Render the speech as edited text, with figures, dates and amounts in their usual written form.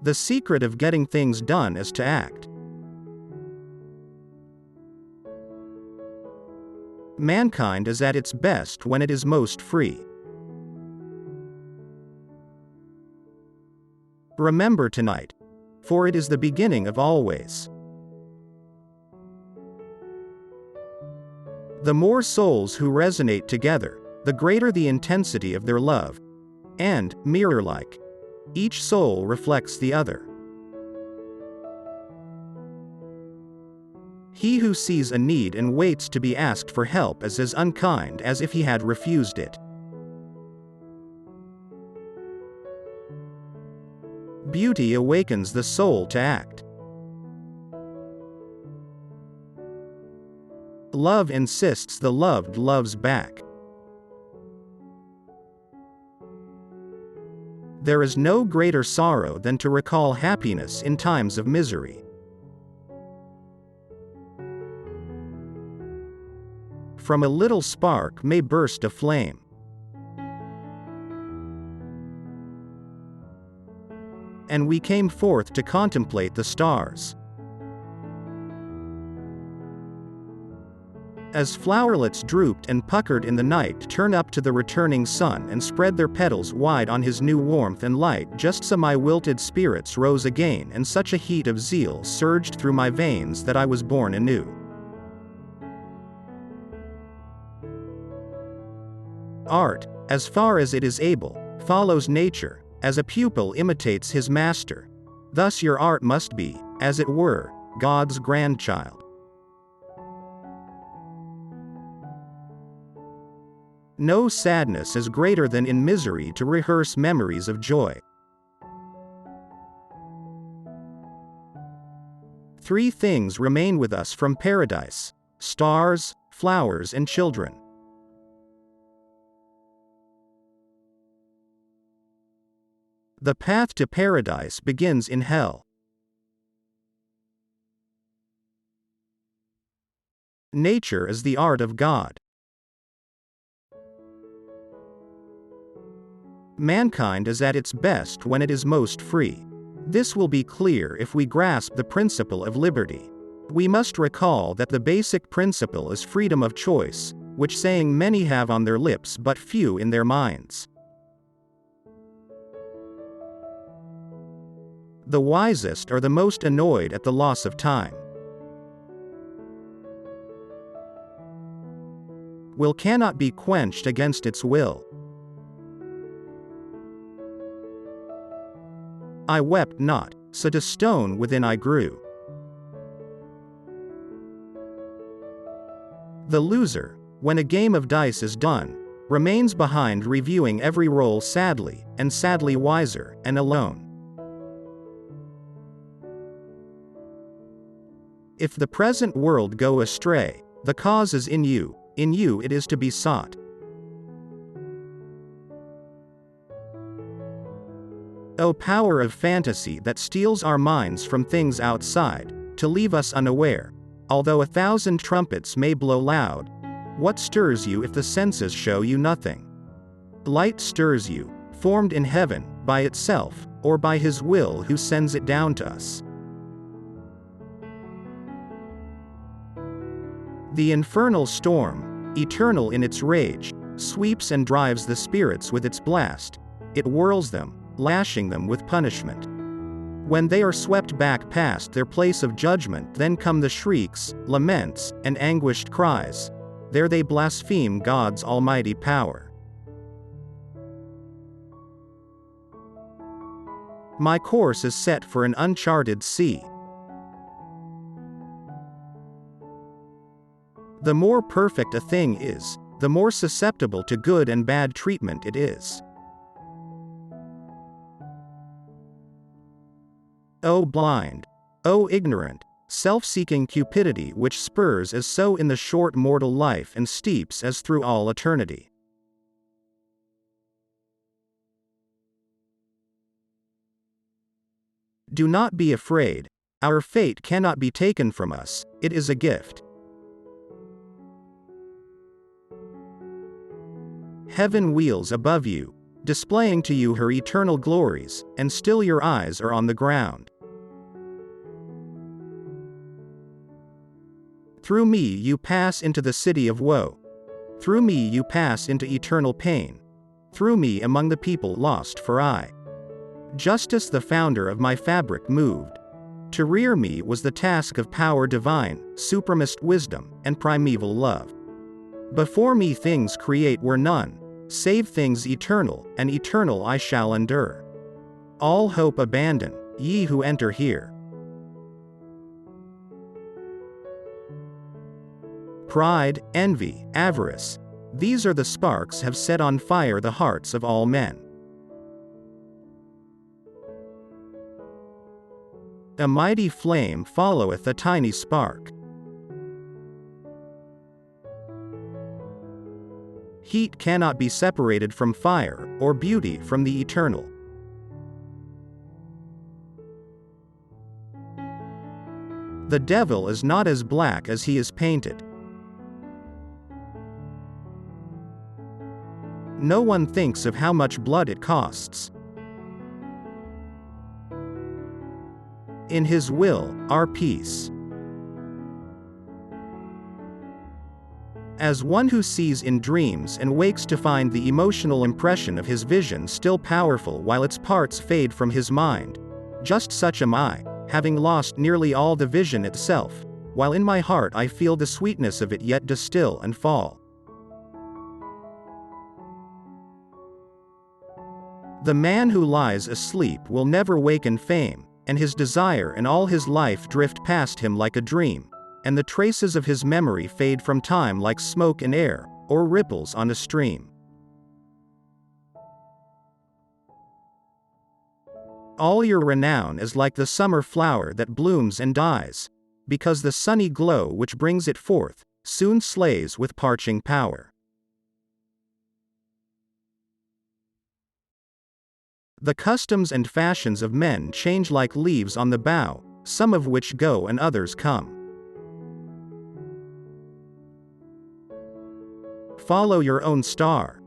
The secret of getting things done is to act. Mankind is at its best when it is most free. Remember tonight, for it is the beginning of always. The more souls who resonate together, the greater the intensity of their love, and, mirror-like, each soul reflects the other. He who sees a need and waits to be asked for help is as unkind as if he had refused it. Beauty awakens the soul to act. Love insists the loved loves back. There is no greater sorrow than to recall happiness in times of misery. From a little spark may burst a flame. And we came forth to contemplate the stars. As flowerlets drooped and puckered in the night turn up to the returning sun and spread their petals wide on his new warmth and light, just so my wilted spirits rose again, and such a heat of zeal surged through my veins that I was born anew. Art, as far as it is able, follows nature, as a pupil imitates his master. Thus your art must be, as it were, God's grandchild. No sadness is greater than in misery to rehearse memories of joy. 3 things remain with us from paradise: stars, flowers, and children. The path to paradise begins in hell. Nature is the art of God. Mankind is at its best when it is most free. This will be clear if we grasp the principle of liberty. We must recall that the basic principle is freedom of choice, which saying many have on their lips but few in their minds. The wisest are the most annoyed at the loss of time. Will cannot be quenched against its will. I wept not, so to stone within I grew. The loser, when a game of dice is done, remains behind reviewing every roll sadly, and sadly wiser, and alone. If the present world go astray, the cause is in you it is to be sought. O power of fantasy that steals our minds from things outside, to leave us unaware, although 1,000 trumpets may blow loud, what stirs you if the senses show you nothing? Light stirs you, formed in heaven, by itself, or by his will who sends it down to us. The infernal storm, eternal in its rage, sweeps and drives the spirits with its blast. It whirls them, lashing them with punishment. When they are swept back past their place of judgment, then come the shrieks, laments, and anguished cries. There they blaspheme God's almighty power. My course is set for an uncharted sea. The more perfect a thing is, the more susceptible to good and bad treatment it is. O blind, O ignorant, self-seeking cupidity which spurs as so in the short mortal life and steeps as through all eternity. Do not be afraid, our fate cannot be taken from us, it is a gift. Heaven wheels above you, displaying to you her eternal glories, and still your eyes are on the ground. Through me you pass into the city of woe. Through me you pass into eternal pain. Through me among the people lost for I. Justice the founder of my fabric moved. To rear me was the task of power divine, supremest wisdom, and primeval love. Before me things create were none, save things eternal, and eternal I shall endure. All hope abandon, ye who enter here. Pride, envy, avarice, these are the sparks have set on fire the hearts of all men. A mighty flame followeth a tiny spark. Heat cannot be separated from fire, or beauty from the eternal. The devil is not as black as he is painted. No one thinks of how much blood it costs. In his will, our peace. As one who sees in dreams and wakes to find the emotional impression of his vision still powerful while its parts fade from his mind, just such am I, having lost nearly all the vision itself, while in my heart I feel the sweetness of it yet distill and fall. The man who lies asleep will never wake in fame, and his desire and all his life drift past him like a dream, and the traces of his memory fade from time like smoke in air, or ripples on a stream. All your renown is like the summer flower that blooms and dies, because the sunny glow which brings it forth, soon slays with parching power. The customs and fashions of men change like leaves on the bough, some of which go and others come. Follow your own star.